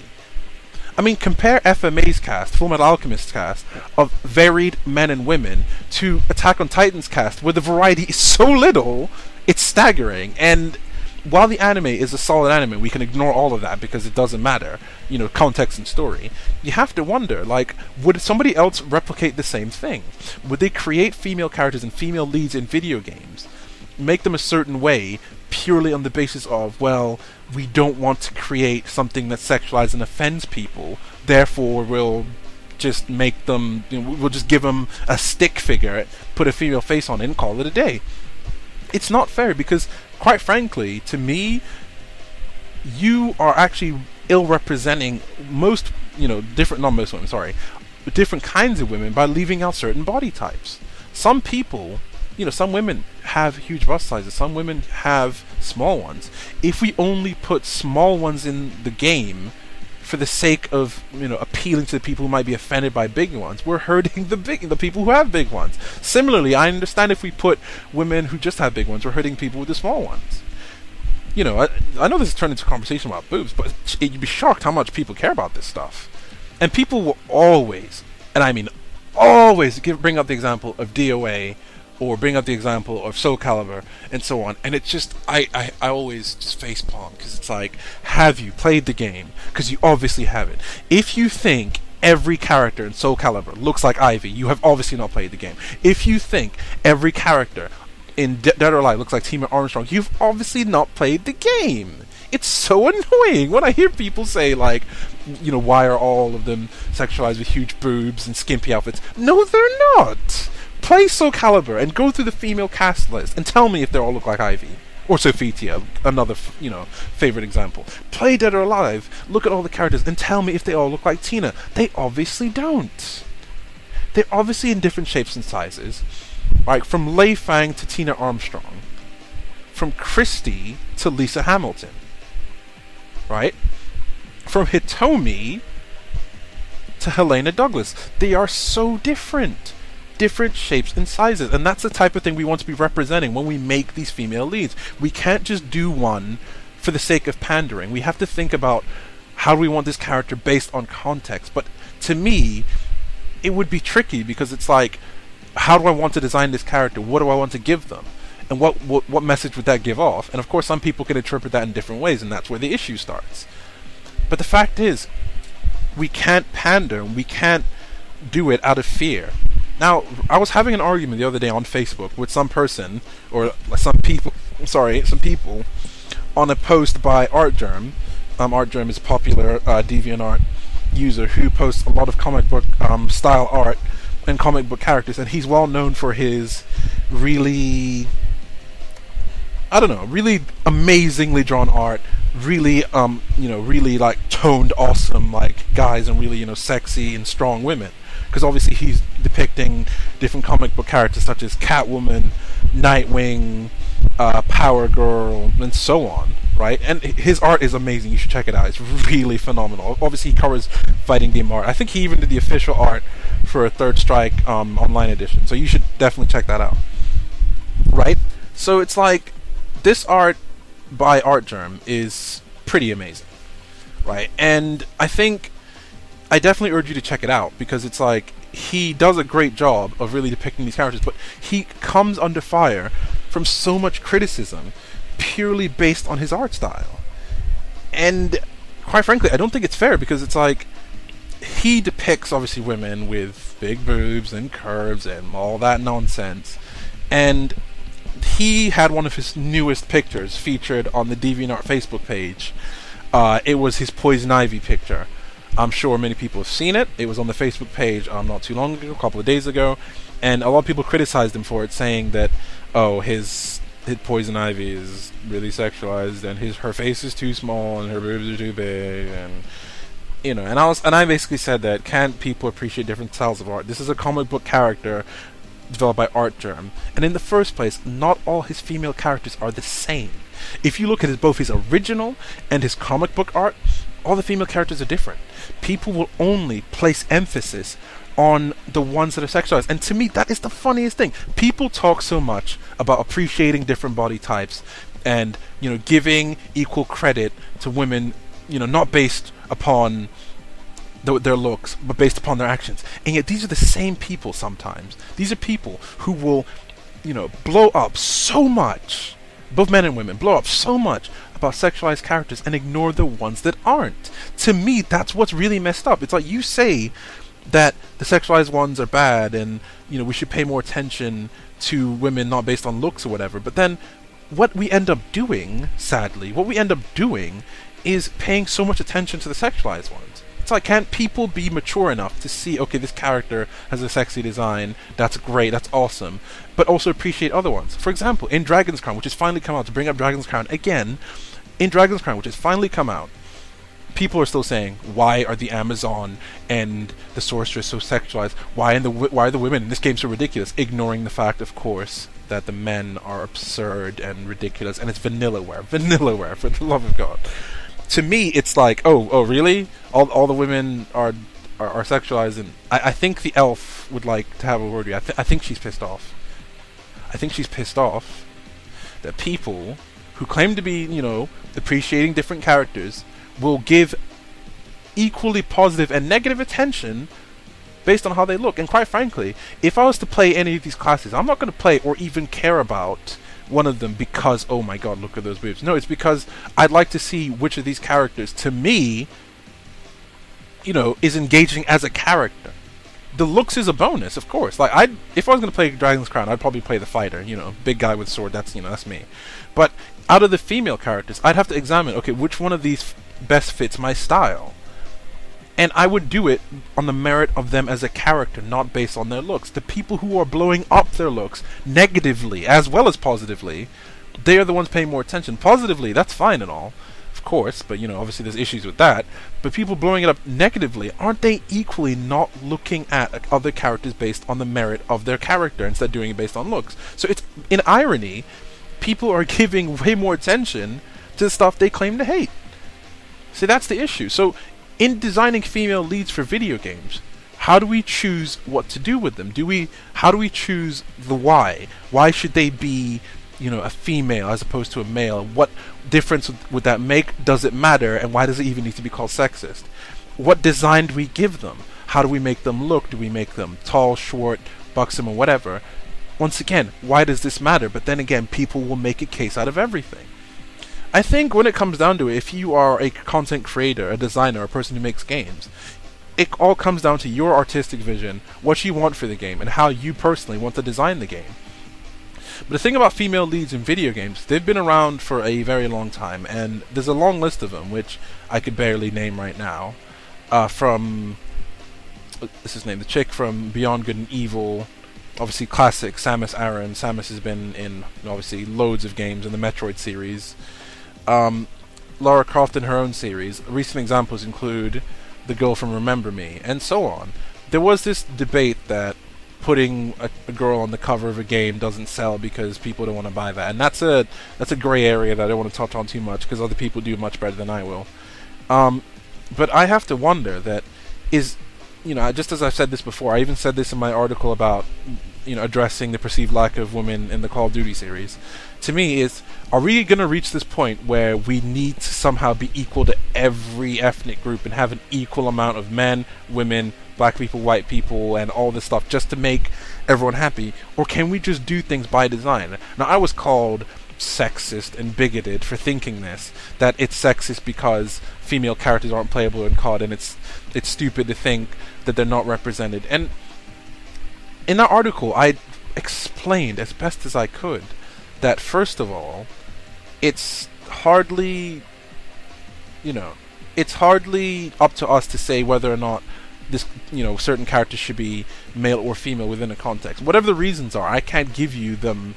I mean, compare FMA's cast, Full Metal Alchemist's cast, of varied men and women, to Attack on Titan's cast, where the variety is so little, it's staggering. And while the anime is a solid anime, we can ignore all of that because it doesn't matter, you know, context and story. You have to wonder, like, would somebody else replicate the same thing? Would they create female characters and female leads in video games, make them a certain way, purely on the basis of, well, we don't want to create something that sexualizes and offends people, therefore we'll just make them, you know, we'll just give them a stick figure, put a female face on it, and call it a day. It's not fair, because, quite frankly, to me, you are actually ill-representing most, you know, not most women, sorry, different kinds of women by leaving out certain body types. Some people, you know, some women have huge bust sizes, some women have small ones. If we only put small ones in the game for the sake of, you know, appealing to the people who might be offended by big ones, we're hurting the people who have big ones. Similarly, I understand if we put women who just have big ones, we're hurting people with the small ones. You know, I know this has turned into a conversation about boobs, but you'd be shocked how much people care about this stuff. And people will always, and I mean always, bring up the example of DOA, or bring up the example of Soul Calibur, and so on. And it's just, I always just facepalm, because it's like, have you played the game? Because you obviously haven't. If you think every character in Soul Calibur looks like Ivy, you have obviously not played the game. If you think every character in Dead or Alive looks like Team Armstrong, you've obviously not played the game. It's so annoying when I hear people say, like, you know, why are all of them sexualized with huge boobs and skimpy outfits? No, they're not! Play Soul Calibur and go through the female cast list and tell me if they all look like Ivy. Or Sophitia, another, you know, favorite example. Play Dead or Alive, look at all the characters, and tell me if they all look like Tina. They obviously don't. They're obviously in different shapes and sizes. Like, from Lei Fang to Tina Armstrong. From Christy to Lisa Hamilton. Right? From Hitomi to Helena Douglas. They are so different. Different shapes and sizes, and that's the type of thing we want to be representing when we make these female leads. We can't just do one for the sake of pandering. We have to think about how do we want this character based on context. But to me, it would be tricky, because it's like, how do I want to design this character? What do I want to give them? And what message would that give off? And of course, some people can interpret that in different ways, and that's where the issue starts. But the fact is, we can't pander, we can't do it out of fear. Now, I was having an argument the other day on Facebook with some person, or some people, on a post by ArtGerm. ArtGerm is a popular DeviantArt user who posts a lot of comic book style art and comic book characters, and he's well known for his really, I don't know, really amazingly drawn art, really, you know, really like toned, awesome, like guys, and really, you know, sexy and strong women. Because obviously he's depicting different comic book characters such as Catwoman, Nightwing, Power Girl, and so on, right? And his art is amazing. You should check it out. It's really phenomenal. Obviously he covers fighting game art. I think he even did the official art for a Third Strike online edition. So you should definitely check that out. So it's like, this art by Artgerm is pretty amazing, right? And I think I definitely urge you to check it out, because it's like, he does a great job of really depicting these characters, but he comes under fire from so much criticism purely based on his art style. And quite frankly, I don't think it's fair, because it's like, he depicts obviously women with big boobs and curves and all that nonsense, and he had one of his newest pictures featured on the DeviantArt Facebook page. It was his Poison Ivy picture. I'm sure many people have seen it. It was on the Facebook page not too long ago, a couple of days ago, and a lot of people criticized him for it, saying that, oh, his Poison Ivy is really sexualized, and her face is too small, and her boobs are too big, and you know. And I basically said that, can't people appreciate different styles of art? This is a comic book character developed by Artgerm, and in the first place, not all his female characters are the same. If you look at both his original and his comic book art, all the female characters are different. People will only place emphasis on the ones that are sexualized, and to me, that is the funniest thing. People talk so much about appreciating different body types, and giving equal credit to women, not based upon their looks, but based upon their actions. And yet these are the same people sometimes. These are people who will, blow up so much, both men and women, blow up so much about sexualized characters and ignore the ones that aren't. To me, that's what's really messed up. It's like, you say that the sexualized ones are bad, and, we should pay more attention to women not based on looks or whatever, but then what we end up doing, sadly, is paying so much attention to the sexualized ones. It's like, can't people be mature enough to see, okay, this character has a sexy design, that's great, that's awesome, but also appreciate other ones? For example, in Dragon's Crown, which has finally come out, to bring up Dragon's Crown again, in Dragon's Crown, which has finally come out, people are still saying, why are the Amazon and the Sorceress so sexualized? Why are the women in this game so ridiculous? Ignoring the fact, of course, that the men are absurd and ridiculous, and it's vanillaware, for the love of God. To me, it's like, oh, really? All the women are sexualized, and I think the elf would like to have a word with you. I think she's pissed off. I think she's pissed off that people who claim to be, appreciating different characters will give equally positive and negative attention based on how they look. And quite frankly, if I was to play any of these classes, I'm not going to play or even care about one of them because, oh my god, look at those boobs. No, it's because I'd like to see which of these characters, to me, is engaging as a character. The looks is a bonus, of course. Like, if I was going to play Dragon's Crown, I'd probably play the fighter, big guy with sword, that's me. But out of the female characters, I'd have to examine, okay, which one of these best fits my style. And I would do it on the merit of them as a character, not based on their looks. The people who are blowing up their looks negatively as well as positively, they are the ones paying more attention. Positively, that's fine and all, of course, but obviously there's issues with that. But people blowing it up negatively, aren't they equally not looking at other characters based on the merit of their character instead of doing it based on looks? So it's, in irony, people are giving way more attention to the stuff they claim to hate. See, that's the issue. So in designing female leads for video games, how do we choose what to do with them? How do we choose the why? Why should they be, a female as opposed to a male? What difference would that make? Does it matter? And why does it even need to be called sexist? What design do we give them? How do we make them look? Do we make them tall, short, buxom, or whatever? Once again, why does this matter? But then again, people will make a case out of everything. I think when it comes down to it, if you are a content creator, a designer, a person who makes games, it all comes down to your artistic vision, what you want for the game, and how you personally want to design the game. But the thing about female leads in video games, they've been around for a very long time, and there's a long list of them, which I could barely name right now. From, what's his name, the chick from Beyond Good and Evil, obviously classic, Samus Aran. Samus has been in, obviously, loads of games in the Metroid series. Lara Croft in her own series. Recent examples include the girl from Remember Me, and so on. There was this debate that putting a girl on the cover of a game doesn't sell because people don't want to buy that, and that's a gray area that I don't want to touch on too much because other people do much better than I will. But I have to wonder that is, just as I've said this before, I even said this in my article about addressing the perceived lack of women in the Call of Duty series, to me is, are we going to reach this point where we need to somehow be equal to every ethnic group and have an equal amount of men, women, black people, white people, and all this stuff just to make everyone happy? Or can we just do things by design? Now, I was called sexist and bigoted for thinking this, that it's sexist because female characters aren't playable in COD, and it's stupid to think that they're not represented. And in that article, I explained as best as I could that, first of all, it's hardly up to us to say whether or not this, certain characters should be male or female within a context. Whatever the reasons are, I can't give you them,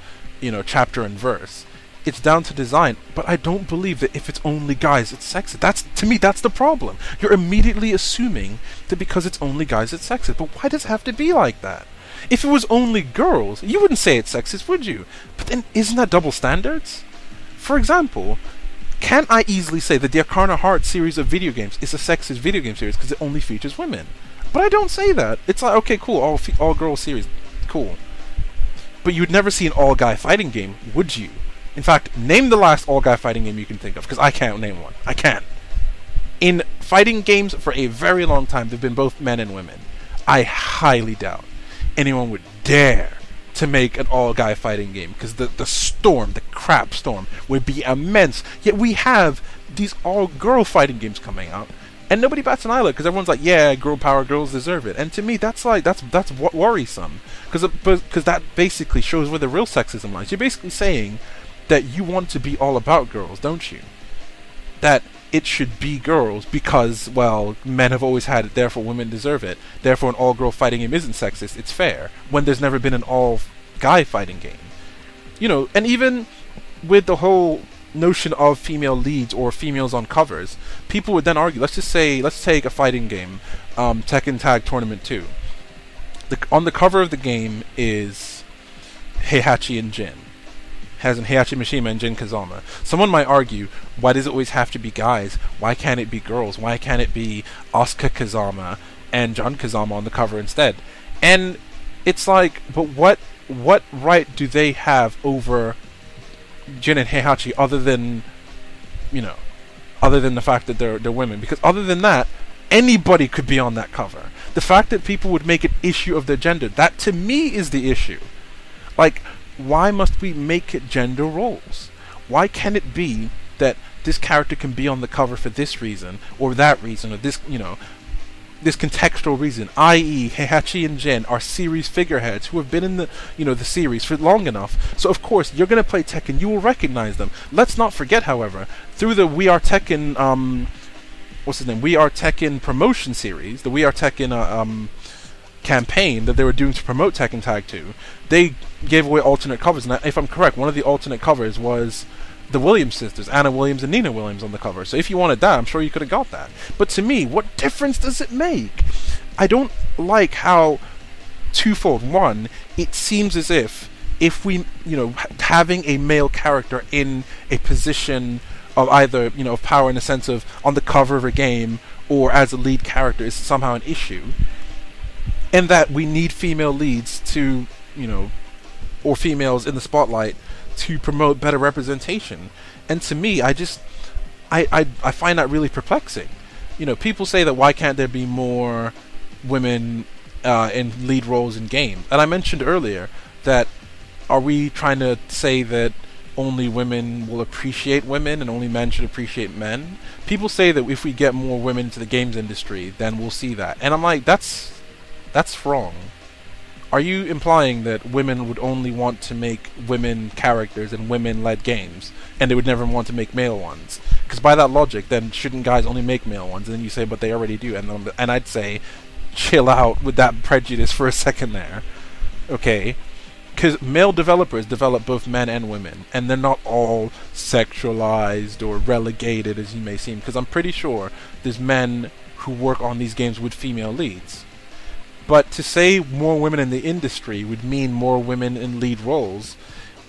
chapter and verse. It's down to design, but I don't believe that if it's only guys, it's sexist. To me, that's the problem. You're immediately assuming that because it's only guys, it's sexist. But why does it have to be like that? If it was only girls, you wouldn't say it's sexist, would you? But then, isn't that double standards? For example, can I easily say that the Akarna Heart series of video games is a sexist video game series because it only features women? But I don't say that. It's like, okay, cool, all girl series, cool. But you'd never see an all-guy fighting game, would you? In fact, name the last all-guy fighting game you can think of, because I can't name one. I can't. In fighting games for a very long time, they've been both men and women. I highly doubt anyone would dare to make an all-guy fighting game, because the crap storm, would be immense. Yet we have these all-girl fighting games coming out, and nobody bats an eyelid, because everyone's like, yeah, girl power, girls deserve it. And to me, that's worrisome, because that basically shows where the real sexism lies. You're basically saying that you want to be all about girls, don't you? That it should be girls because, well, men have always had it, therefore women deserve it. Therefore an all-girl fighting game isn't sexist, it's fair. When there's never been an all-guy fighting game. And even with the whole notion of female leads or females on covers, people would then argue, let's take a fighting game, Tekken Tag Tournament 2. On the cover of the game is Heihachi and Jin. Has an Heihachi Mishima and Jin Kazama. Someone might argue, why does it always have to be guys? Why can't it be girls? Why can't it be Asuka Kazama and Jun Kazama on the cover instead? And it's like, but what right do they have over Jin and Heihachi other than the fact that they're women? Because other than that, anybody could be on that cover. The fact that people would make an issue of their gender, that to me is the issue. Like, why must we make it gender roles? Why can't it be that this character can be on the cover for this reason, or that reason, or this, this contextual reason, i.e. Heihachi and Jin are series figureheads who have been in the series for long enough, so of course you're going to play Tekken, you will recognize them. Let's not forget, however, through the We Are Tekken, We Are Tekken promotion series, the We Are Tekken, campaign that they were doing to promote Tekken Tag 2, they gave away alternate covers, and if I'm correct, one of the alternate covers was the Williams sisters, Anna Williams and Nina Williams, on the cover. So if you wanted that, I'm sure you could have got that. But to me, what difference does it make? I don't like how twofold. One, it seems as if we, having a male character in a position of either, of power in the sense of on the cover of a game or as a lead character is somehow an issue. And that we need female leads to, or females in the spotlight to promote better representation. And to me, I find that really perplexing. People say that why can't there be more women in lead roles in games? And I mentioned earlier that, are we trying to say that only women will appreciate women and only men should appreciate men? People say that if we get more women into the games industry, then we'll see that. And I'm like, that's wrong. Are you implying that women would only want to make women characters in women-led games, and they would never want to make male ones? Because by that logic, then shouldn't guys only make male ones? And then you say, but they already do. And I'd say, chill out with that prejudice for a second there. Okay? Because male developers develop both men and women, and they're not all sexualized or relegated, as you may seem. Because I'm pretty sure there's men who work on these games with female leads. But to say more women in the industry would mean more women in lead roles,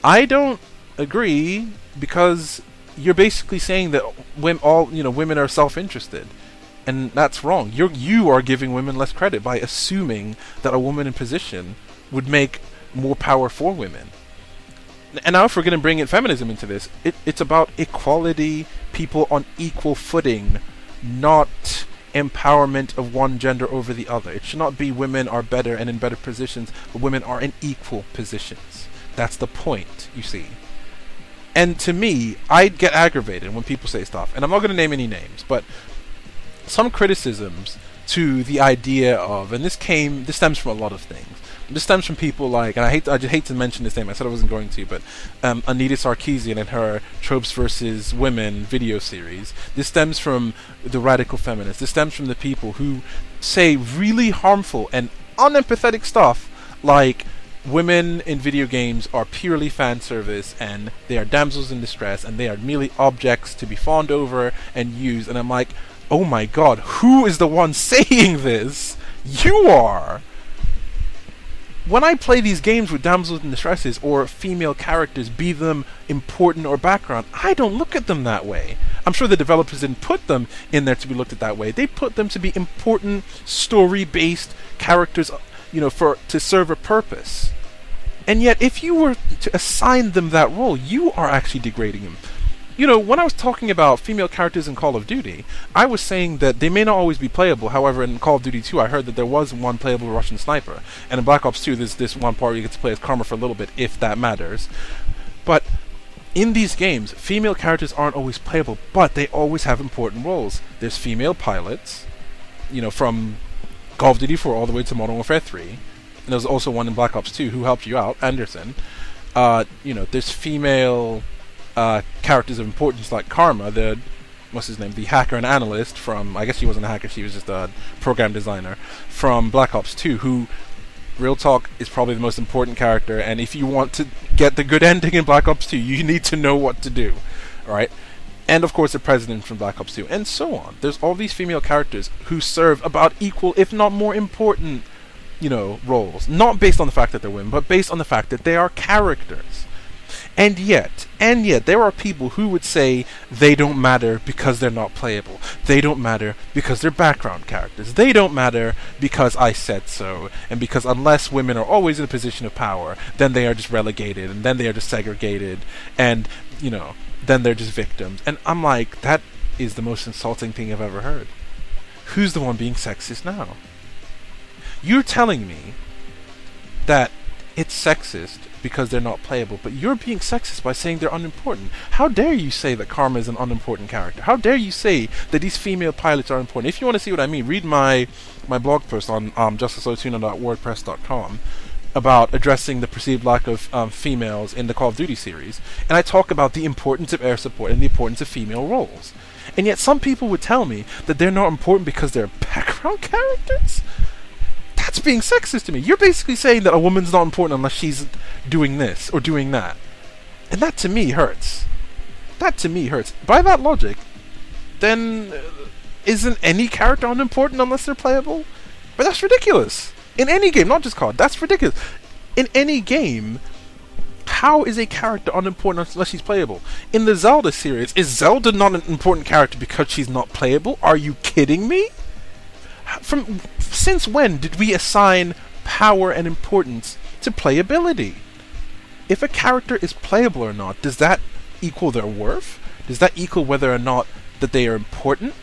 I don't agree, because you're basically saying that women are self-interested, and that's wrong. You are giving women less credit by assuming that a woman in position would make more power for women. And now if we're going to bring in feminism into this, it's about equality, people on equal footing, not empowerment of one gender over the other. It should not be women are better and in better positions, but women are in equal positions. That's the point, you see. And to me, I get aggravated when people say stuff, and I'm not going to name any names, but some criticisms to the idea of, and this stems from a lot of things. This stems from people like, and I just hate to mention his name, I said I wasn't going to, but Anita Sarkeesian and her Tropes versus Women video series. This stems from the radical feminists. This stems from the people who say really harmful and unempathetic stuff like women in video games are purely fan service and they are damsels in distress and they are merely objects to be fawned over and used. And I'm like, oh my god, who is the one saying this? You are! When I play these games with damsels in distresses or female characters, be them important or background, I don't look at them that way. I'm sure the developers didn't put them in there to be looked at that way. They put them to be important, story-based characters, to serve a purpose. And yet, if you were to assign them that role, you are actually degrading them. When I was talking about female characters in Call of Duty, I was saying that they may not always be playable. However, in Call of Duty 2, I heard that there was one playable Russian sniper. And in Black Ops 2, there's this one part where you get to play as Karma for a little bit, if that matters. But in these games, female characters aren't always playable, but they always have important roles. There's female pilots, from Call of Duty 4 all the way to Modern Warfare 3. And there's also one in Black Ops 2 who helped you out, Anderson. There's female characters of importance like Karma, the hacker and analyst from, I guess she wasn't a hacker, she was just a program designer, from Black Ops 2, who, real talk, is probably the most important character, and if you want to get the good ending in Black Ops 2, you need to know what to do, alright? And of course the President from Black Ops 2, and so on. There's all these female characters who serve about equal, if not more important, roles. Not based on the fact that they're women, but based on the fact that they are characters. And yet, there are people who would say they don't matter because they're not playable. They don't matter because they're background characters. They don't matter because I said so. And because unless women are always in a position of power, then they are just relegated, and then they are just segregated, and, then they're just victims. And I'm like, that is the most insulting thing I've ever heard. Who's the one being sexist now? You're telling me that it's sexist because they're not playable, but you're being sexist by saying they're unimportant. How dare you say that Karma is an unimportant character? How dare you say that these female pilots are important? If you want to see what I mean, read my blog post on JusticeSoulTuna.wordpress.com about addressing the perceived lack of females in the Call of Duty series, and I talk about the importance of air support and the importance of female roles. And yet some people would tell me that they're not important because they're background characters? That's being sexist to me. You're basically saying that a woman's not important unless she's doing this or doing that. And that to me hurts. That to me hurts. By that logic, then isn't any character unimportant unless they're playable? But that's ridiculous. In any game, not just COD, that's ridiculous. In any game, how is a character unimportant unless she's playable? In the Zelda series, is Zelda not an important character because she's not playable? Are you kidding me? Since when did we assign power and importance to playability? If a character is playable or not, does that equal their worth? Does that equal whether or not that they are important?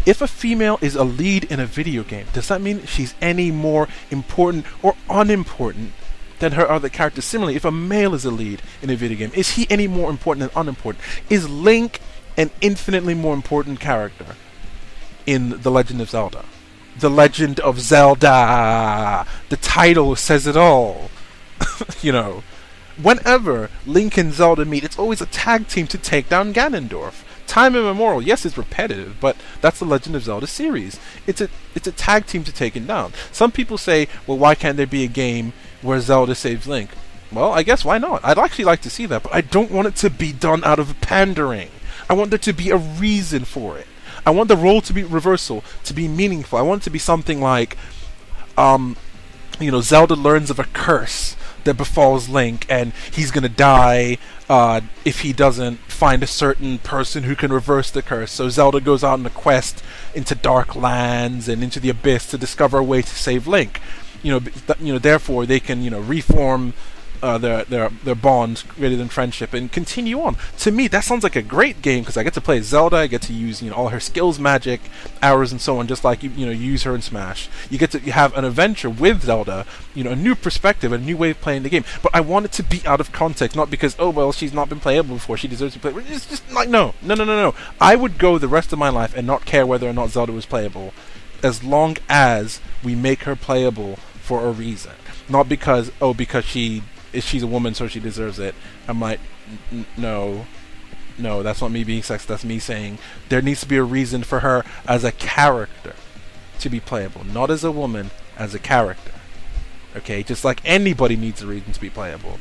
If a female is a lead in a video game, does that mean she's any more important or unimportant than her other characters? Similarly, if a male is a lead in a video game, is he any more important than unimportant? Is Link an infinitely more important character in The Legend of Zelda? The Legend of Zelda! The title says it all. Whenever Link and Zelda meet, it's always a tag team to take down Ganondorf. Time immemorial. Yes, it's repetitive, but that's the Legend of Zelda series. It's a tag team to take him down. Some people say, well, why can't there be a game where Zelda saves Link? Well, I guess why not? I'd actually like to see that, but I don't want it to be done out of pandering. I want there to be a reason for it. I want the role to be reversal, to be meaningful. I want it to be something like, Zelda learns of a curse that befalls Link, and he's gonna die if he doesn't find a certain person who can reverse the curse. So Zelda goes out on a quest into dark lands and into the abyss to discover a way to save Link. therefore they can, reform their bonds greater than friendship and continue on. To me, that sounds like a great game because I get to play Zelda, I get to use all her skills, magic, arrows, and so on, just like you use her in Smash. You get to have an adventure with Zelda, a new perspective, a new way of playing the game. But I want it to be out of context, not because she's not been playable before, she deserves to play. It's just like no. I would go the rest of my life and not care whether or not Zelda was playable, as long as we make her playable for a reason, not because she's a woman, so she deserves it. I'm like, no, that's not me being sexist. That's me saying there needs to be a reason for her as a character to be playable, not as a woman, as a character. Okay, just like anybody needs a reason to be playable.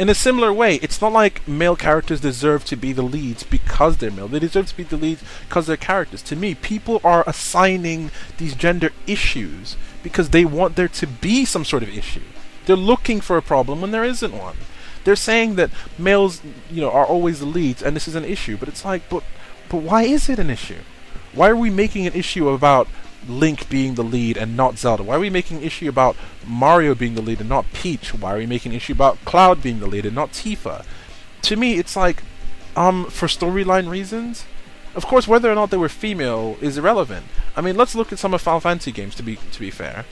In a similar way, it's not like male characters deserve to be the leads because they're male. They deserve to be the leads because they're characters. To me, people are assigning these gender issues because they want there to be some sort of issue. They're looking for a problem when there isn't one. They're saying that males, are always the leads, and this is an issue. But it's like, but why is it an issue? Why are we making an issue about Link being the lead and not Zelda? Why are we making an issue about Mario being the lead and not Peach? Why are we making an issue about Cloud being the lead and not Tifa? To me, it's like, for storyline reasons. Of course, whether or not they were female is irrelevant. I mean, let's look at some of Final Fantasy games. To be fair,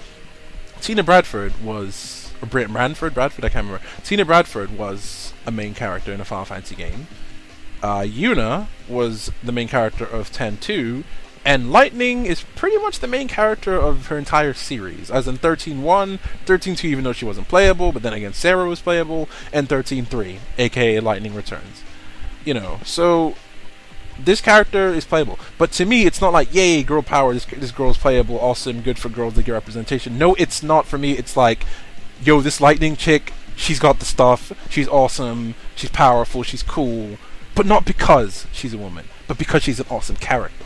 Tina Bradford was. Or Bradford, I can't remember. Tina Bradford was a main character in a Final Fantasy game. Yuna was the main character of 10-2, and Lightning is pretty much the main character of her entire series, as in 13-1, 13-2 even though she wasn't playable, but then again Sarah was playable, and 13-3, aka Lightning Returns. So this character is playable, but to me it's not like, yay, girl power, this girl's playable, awesome, good for girls to get representation. No, it's not for me. It's like, yo, this Lightning chick, she's got the stuff, she's awesome, she's powerful, she's cool, but not because she's a woman, but because she's an awesome character.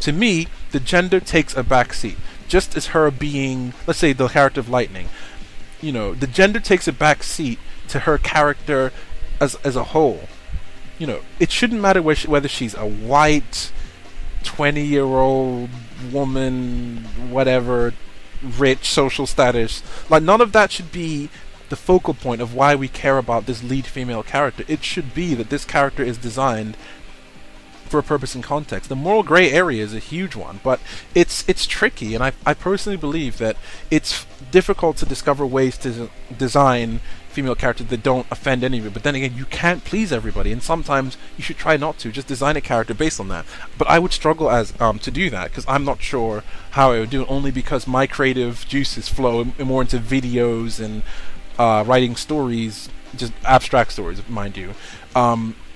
To me, the gender takes a backseat. Just as her being, let's say, the character of Lightning, the gender takes a backseat to her character as a whole. It shouldn't matter whether she's a white, 20-year-old woman, whatever, rich, social status. Like, none of that should be the focal point of why we care about this lead female character. It should be that this character is designed for a purpose and context. The moral gray area is a huge one, but it's tricky, and I personally believe that it's difficult to discover ways to design female characters that don't offend anybody. But then again, you can't please everybody, and sometimes you should try not to. Just design a character based on that. But I would struggle to do that, because I'm not sure how I would do it, only because my creative juices flow more into videos and writing stories, just abstract stories, mind you,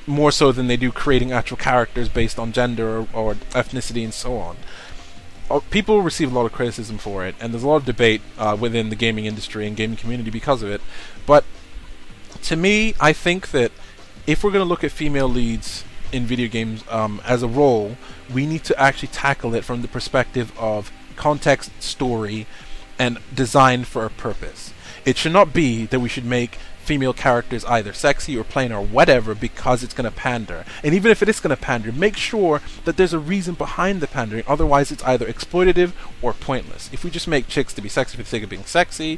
more so than they do creating actual characters based on gender or ethnicity and so on. People receive a lot of criticism for it, and there's a lot of debate within the gaming industry and gaming community because of it. But to me, I think that if we're going to look at female leads in video games as a role, we need to actually tackle it from the perspective of context, story, and design for a purpose. It should not be that we should make female characters either sexy or plain or whatever because it's going to pander. And even if it is going to pander, make sure that there's a reason behind the pandering. Otherwise, it's either exploitative or pointless. If we just make chicks to be sexy for the sake of being sexy,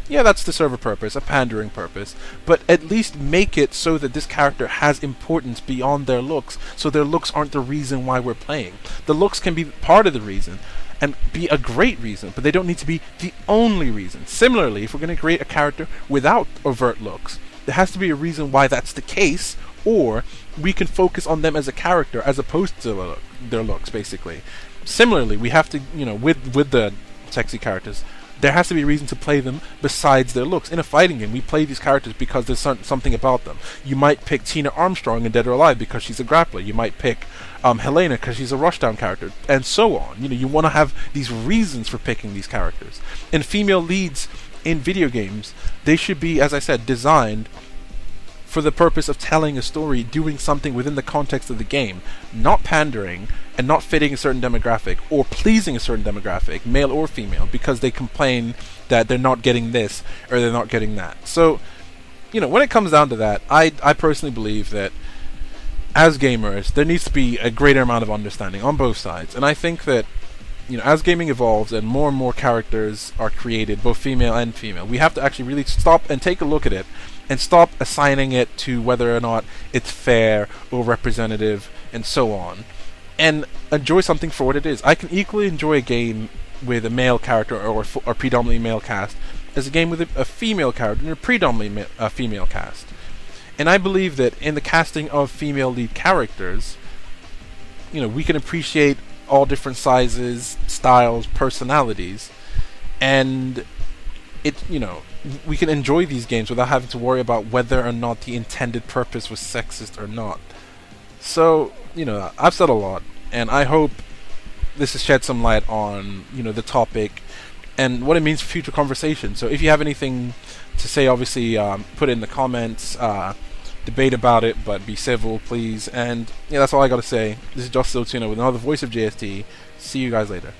yeah, that's to serve a purpose, a pandering purpose. But at least make it so that this character has importance beyond their looks, so their looks aren't the reason why we're playing. The looks can be part of the reason, and be a great reason, but they don't need to be the only reason. Similarly, if we're going to create a character without overt looks, there has to be a reason why that's the case, or we can focus on them as a character as opposed to their looks, basically. Similarly, we have to, with the sexy characters, there has to be a reason to play them besides their looks. In a fighting game, we play these characters because there's something about them. You might pick Tina Armstrong in Dead or Alive because she's a grappler. You might pick Helena because she's a Rushdown character, and so on. You want to have these reasons for picking these characters. And female leads in video games, they should be, as I said, designed for the purpose of telling a story, doing something within the context of the game, not pandering and not fitting a certain demographic or pleasing a certain demographic, male or female, because they complain that they're not getting this or they're not getting that. So, when it comes down to that, I personally believe that as gamers, there needs to be a greater amount of understanding on both sides. And I think that you know, as gaming evolves and more characters are created, both female and female, we have to actually really stop and take a look at it and stop assigning it to whether or not it's fair or representative and so on, and enjoy something for what it is. I can equally enjoy a game with a male character or predominantly male cast as a game with a female character and a predominantly female cast. And I believe that in the casting of female lead characters, you know, we can appreciate all different sizes, styles, personalities, and you know, we can enjoy these games without having to worry about whether or not the intended purpose was sexist or not. So, you know, I've said a lot, and I hope this has shed some light on, you know, the topic and what it means for future conversation. So if you have anything to say, obviously put it in the comments, debate about it, but be civil, please. And yeah, that's all I gotta say. This is JusticeSoulTuna with another Voice of JST. See you guys later.